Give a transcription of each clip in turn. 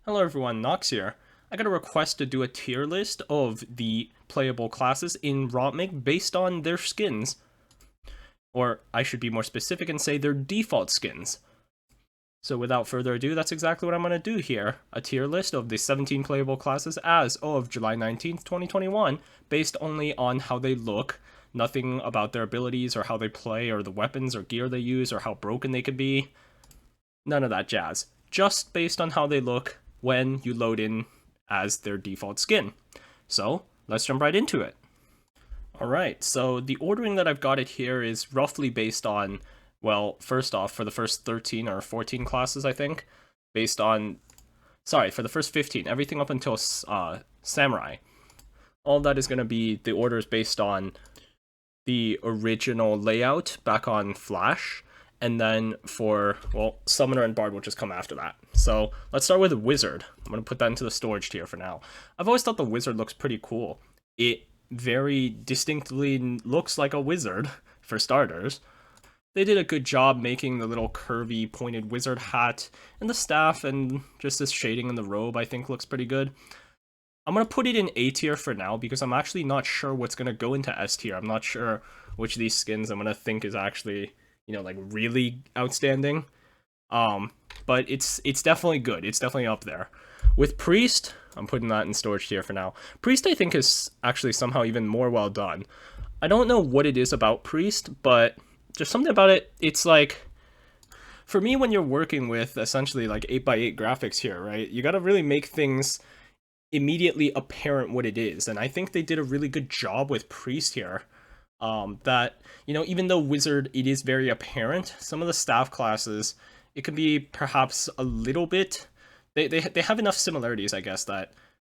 Hello everyone, Nox here. I got a request to do a tier list of the playable classes in Rotmg based on their skins. Or I should be more specific and say their default skins. So without further ado, that's exactly what I'm going to do here. A tier list of the 17 playable classes as of July 19th, 2021, based only on how they look. Nothing about their abilities or how they play or the weapons or gear they use or how broken they could be. None of that jazz. Just based on how they look when you load in as their default skin. So let's jump right into it. Alright, so the ordering that I've got it here is roughly based on, well, first off, for the first 13 or 14 classes, I think, based on, sorry, for the first 15, everything up until Samurai. All that is going to be, the order is based on the original layout back on Flash, and then for, well, Summoner and Bard will just come after that. So let's start with Wizard. I'm going to put that into the storage tier for now. I've always thought the Wizard looks pretty cool. It very distinctly looks like a wizard, for starters. They did a good job making the little curvy pointed wizard hat, and the staff and just this shading in the robe I think looks pretty good. I'm going to put it in A tier for now because I'm actually not sure what's going to go into S tier. I'm not sure which of these skins I'm going to think is actually, you know, like really outstanding. But it's definitely good. It's definitely up there. With Priest, I'm putting that in storage tier for now. Priest, I think, is actually somehow even more well done. I don't know what it is about Priest, but there's something about it. It's like, for me, when you're working with essentially like 8x8 graphics here, right? You gotta really make things immediately apparent what it is, and I think they did a really good job with Priest here. That, you know, even though Wizard, it is very apparent, some of the staff classes, it can be perhaps a little bit, they have enough similarities, I guess, that,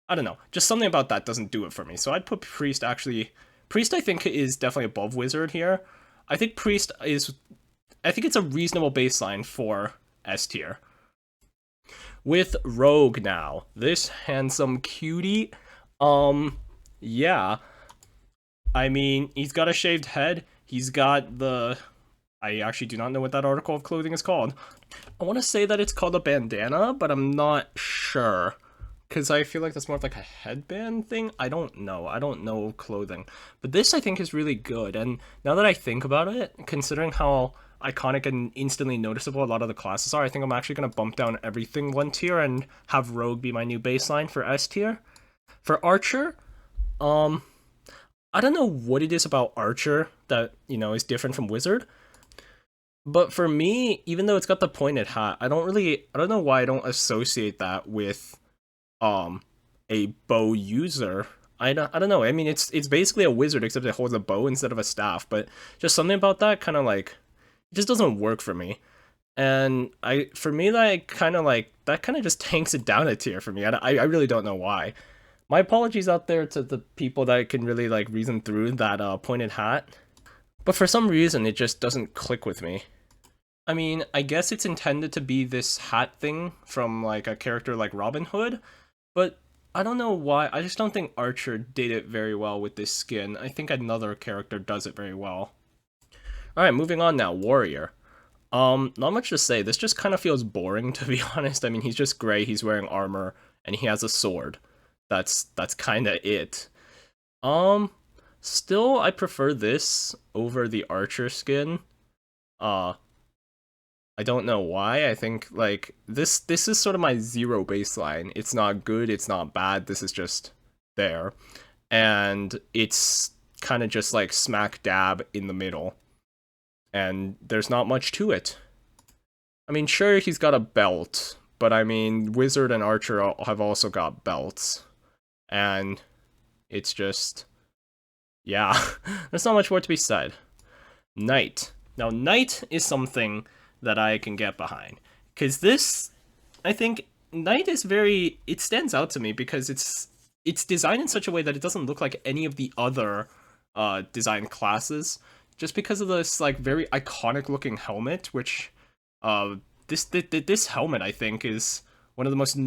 I don't know, just something about that doesn't do it for me. So I'd put Priest actually, Priest I think is definitely above Wizard here. I think Priest is, I think it's a reasonable baseline for S tier. With Rogue now, this handsome cutie, yeah, I mean, he's got a shaved head, he's got the, I actually do not know what that article of clothing is called. I want to say that it's called a bandana, but I'm not sure, because I feel like that's more of like a headband thing. I don't know clothing, but this I think is really good. And now that I think about it, considering how iconic and instantly noticeable a lot of the classes are, I think I'm actually going to bump down everything one tier and have Rogue be my new baseline for S tier. For Archer, I don't know what it is about Archer that, you know, is different from Wizard. But for me, even though it's got the pointed hat, I don't know why I don't associate that with a bow user. I don't know. I mean, it's basically a wizard except it holds a bow instead of a staff, but just something about that kind of like, it just doesn't work for me. And for me, that kind of just tanks it down a tier for me. I really don't know why. My apologies out there to the people that can really like reason through that pointed hat, but for some reason it just doesn't click with me. I mean, I guess it's intended to be this hat thing from like a character like Robin Hood, but I don't know why. I just don't think Archer did it very well with this skin. I think another character does it very well. Alright, moving on now, Warrior. Not much to say. This just kind of feels boring, to be honest. I mean, he's just gray, he's wearing armor, and he has a sword. That's kind of it. Still, I prefer this over the Archer skin. I don't know why. I think like this is sort of my zero baseline. It's not good, it's not bad. This is just there. And it's kind of just like smack dab in the middle. And there's not much to it. I mean, sure, he's got a belt, but I mean, Wizard and Archer have also got belts. And it's just, yeah, there's not much more to be said. Knight. Now, Knight is something that I can get behind, because this, I think, Knight is very, it stands out to me because it's designed in such a way that it doesn't look like any of the other design classes, just because of this like very iconic looking helmet, which this helmet I think is one of the most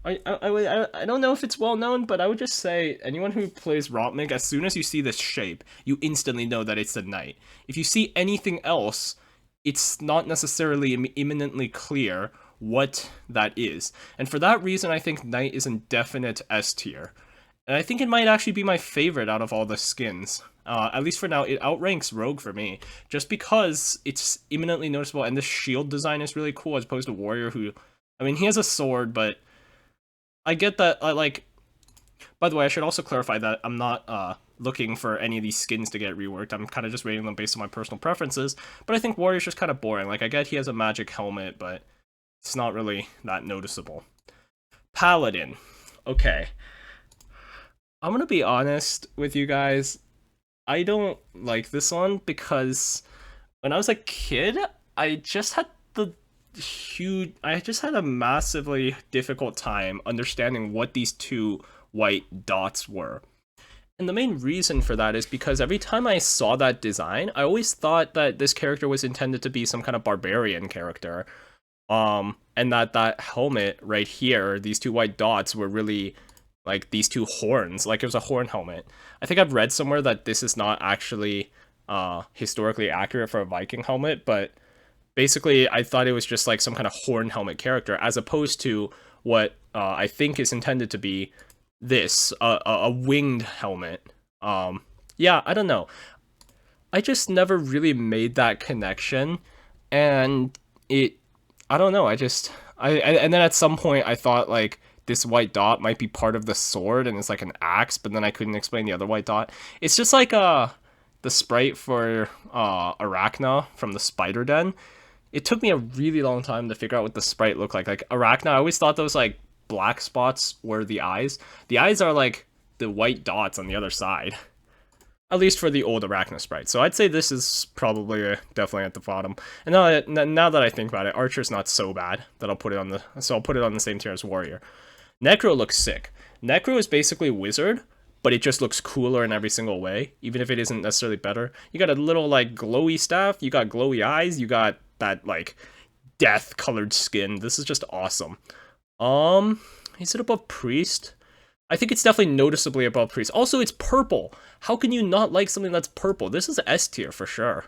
I don't know if it's well known, but I would just say anyone who plays Rotmg, as soon as you see this shape, you instantly know that it's a knight. If you see anything else, it's not necessarily imminently clear what that is. And for that reason, I think Knight is in definite S tier. And I think it might actually be my favorite out of all the skins. At least for now, it outranks Rogue for me, just because it's imminently noticeable, and the shield design is really cool as opposed to Warrior, who, I mean, he has a sword, but I get that, like, by the way, I should also clarify that I'm not looking for any of these skins to get reworked. I'm kind of just rating them based on my personal preferences, but I think Warrior's just kind of boring. Like, I get he has a magic helmet, but it's not really that noticeable. Paladin. Okay. I'm gonna be honest with you guys. I don't like this one because when I was a kid, I just had a massively difficult time understanding what these two white dots were. And the main reason for that is because every time I saw that design, I always thought that this character was intended to be some kind of barbarian character. And that helmet right here, these two white dots, were really like these two horns, like it was a horn helmet. I think I've read somewhere that this is not actually historically accurate for a Viking helmet, but basically I thought it was just like some kind of horn helmet character, as opposed to what I think is intended to be this, a winged helmet. Yeah, I don't know. I just never really made that connection, and I don't know, and then at some point I thought like this white dot might be part of the sword and it's like an axe, but then I couldn't explain the other white dot. It's just like the sprite for Arachna from the Spider Den. It took me a really long time to figure out what the sprite looked like. Like Arachna, I always thought those like black spots were the eyes. The eyes are like the white dots on the other side. At least for the old Arachna sprite. So I'd say this is probably definitely at the bottom. And now that I think about it, Archer's not so bad that I'll put it on the same tier as Warrior. Necro looks sick. Necro is basically Wizard, but it just looks cooler in every single way, even if it isn't necessarily better. You got a little like glowy staff, you got glowy eyes, you got that like death colored skin. This is just awesome. Is it above Priest? I think it's definitely noticeably above Priest. Also, it's purple. How can you not like something that's purple? This is S tier for sure.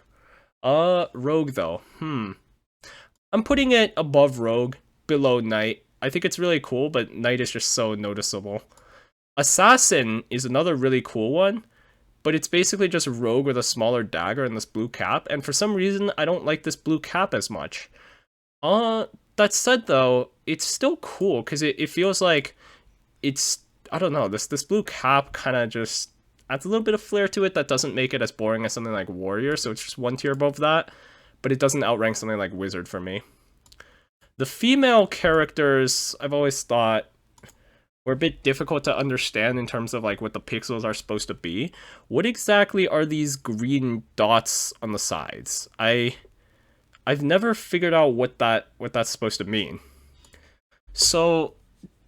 Rogue though. I'm putting it above Rogue, below Knight. I think it's really cool, but Knight is just so noticeable. Assassin is another really cool one, but it's basically just Rogue with a smaller dagger and this blue cap, and for some reason, I don't like this blue cap as much. That said though, it's still cool, because it feels like it's, I don't know, this blue cap kind of just adds a little bit of flair to it that doesn't make it as boring as something like Warrior, so it's just one tier above that, but it doesn't outrank something like Wizard for me. The female characters, I've always thought, were a bit difficult to understand in terms of like what the pixels are supposed to be. What exactly are these green dots on the sides? I've never figured out what that's supposed to mean. So,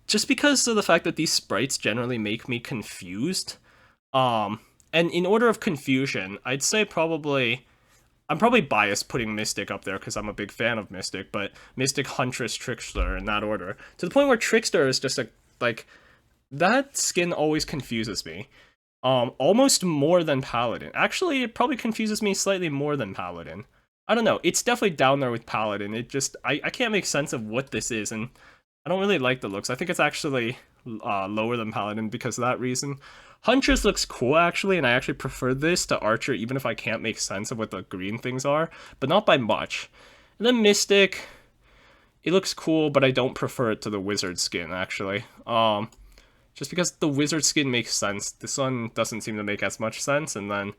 just because of the fact that these sprites generally make me confused, and in order of confusion, I'd say I'm probably biased putting Mystic up there because I'm a big fan of Mystic, but Mystic, Huntress, Trickster in that order. To the point where Trickster is just like, that skin always confuses me. Almost more than Paladin. Actually, it probably confuses me slightly more than Paladin. I don't know, it's definitely down there with Paladin. It just, I can't make sense of what this is, and I don't really like the looks. I think it's actually lower than Paladin because of that reason. Huntress looks cool, actually, and I actually prefer this to Archer, even if I can't make sense of what the green things are, but not by much. And then Mystic, it looks cool, but I don't prefer it to the Wizard skin, actually. Just because the Wizard skin makes sense. This one doesn't seem to make as much sense, and then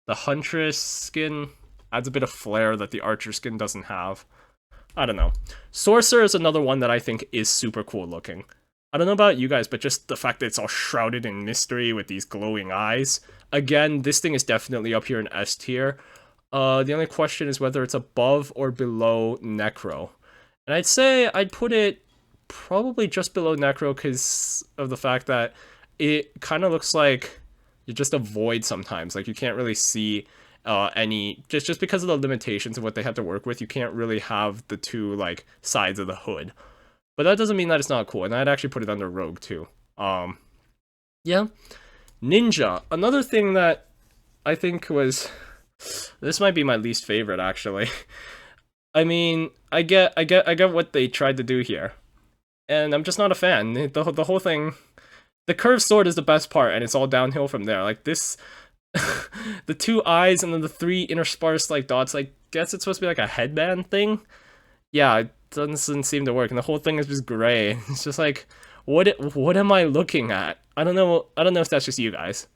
the Huntress skin adds a bit of flair that the Archer skin doesn't have. I don't know. Sorcerer is another one that I think is super cool looking. I don't know about you guys, but just the fact that it's all shrouded in mystery with these glowing eyes. Again, this thing is definitely up here in S tier. The only question is whether it's above or below Necro. And I'd say I'd put it probably just below Necro because of the fact that it kind of looks like you're just a void sometimes. Like, you can't really see any, just because of the limitations of what they have to work with, you can't really have the two, like, sides of the hood. But that doesn't mean that it's not cool, and I'd actually put it under Rogue, too. Yeah. Ninja. Another thing that I think was... This might be my least favorite, actually. I mean, I get what they tried to do here, and I'm just not a fan. The whole thing, the curved sword is the best part, and it's all downhill from there. Like this, the two eyes and then the three interspersed like dots. I guess it's supposed to be like a headband thing. Yeah, it doesn't seem to work, and the whole thing is just gray. It's just like, what am I looking at? I don't know if that's just you guys.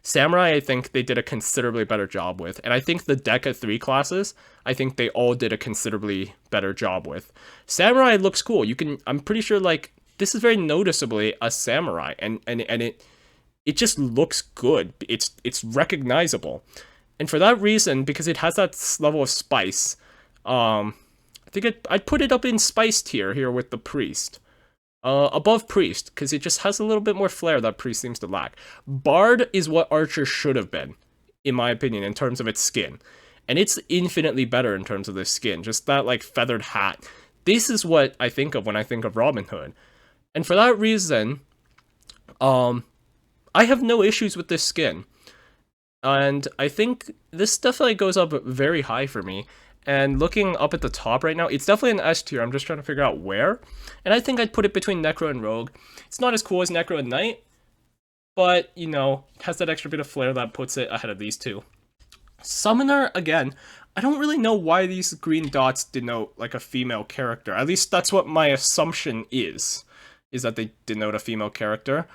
Samurai, I think they did a considerably better job with, and I think the Deca 3 classes, I think they all did a considerably better job with. Samurai looks cool. I'm pretty sure, like, this is very noticeably a samurai, and it just looks good. It's recognizable. And for that reason, because it has that level of spice, I think I'd put it up in spice tier here with the priest. Above priest, because it just has a little bit more flair that priest seems to lack. Bard is what archer should have been, in my opinion, in terms of its skin. And it's infinitely better in terms of the skin, just that, like, feathered hat. This is what I think of when I think of Robin Hood. And for that reason, I have no issues with this skin. And I think this definitely goes up very high for me. And looking up at the top right now, it's definitely an S tier. I'm just trying to figure out where. And I think I'd put it between Necro and Rogue. It's not as cool as Necro and Knight, but, you know, has that extra bit of flair that puts it ahead of these two. Summoner, again, I don't really know why these green dots denote, like, a female character. At least that's what my assumption is that they denote a female character.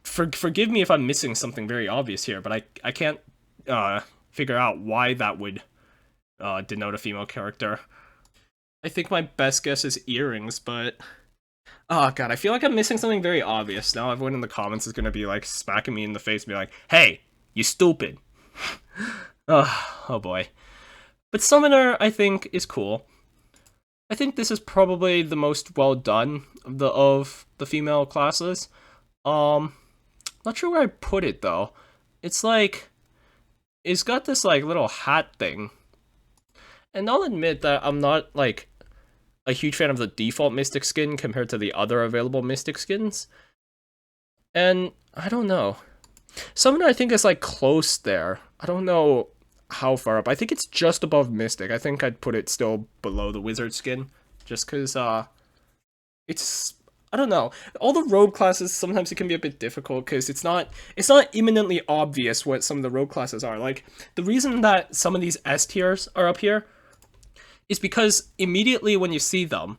Forgive me if I'm missing something very obvious here, but I can't figure out why that would denote a female character. I think my best guess is earrings, but oh god, I feel like I'm missing something very obvious. Now everyone in the comments is gonna be like smacking me in the face and be like, hey, you stupid. Oh boy. But Summoner, I think, is cool. I think this is probably the most well done of the female classes. Not sure where I put it though. It's like, it's got this like little hat thing. And I'll admit that I'm not, like, a huge fan of the default Mystic skin compared to the other available Mystic skins. And, I don't know. Summoner, I think, is, like, close there. I don't know how far up. I think it's just above Mystic. I think I'd put it still below the Wizard skin. Just because, it's... I don't know. All the rogue classes, sometimes it can be a bit difficult because it's not imminently obvious what some of the rogue classes are. Like, the reason that some of these S tiers are up here is because immediately when you see them,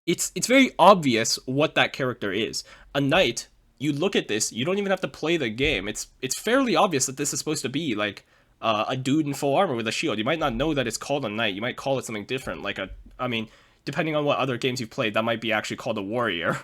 it's very obvious what that character is. A knight, you look at this, you don't even have to play the game. It's fairly obvious that this is supposed to be like a dude in full armor with a shield. You might not know that it's called a knight. You might call it something different, like I mean, depending on what other games you've played, that might be actually called a warrior.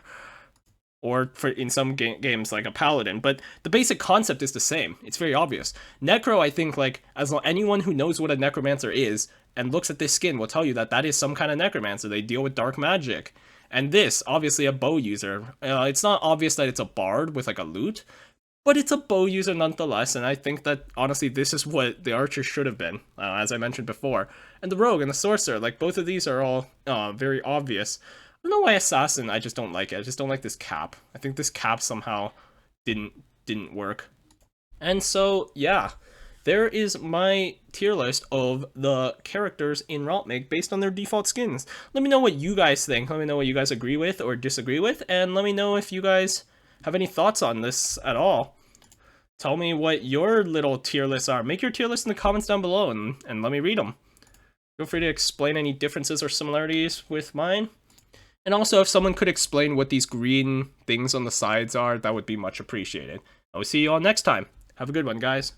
Or in some games like a paladin, but the basic concept is the same. It's very obvious. Necro, I think, like, anyone who knows what a necromancer is and looks at this skin will tell you that that is some kind of necromancer. They deal with dark magic. And this, obviously a bow user. It's not obvious that it's a bard with like a lute, but it's a bow user nonetheless, and I think that, honestly, this is what the archer should have been, as I mentioned before. And the rogue and the sorcerer, like, both of these are all very obvious. I don't know why assassin, I just don't like it. I just don't like this cap. I think this cap somehow didn't work. And so, yeah, there is my tier list of the characters in Rotmg based on their default skins. Let me know what you guys think. Let me know what you guys agree with or disagree with, and let me know if you guys have any thoughts on this at all. Tell me what your little tier lists are. Make your tier list in the comments down below and let me read them. Feel free to explain any differences or similarities with mine. And also, if someone could explain what these green things on the sides are, that would be much appreciated. I will see you all next time. Have a good one, guys.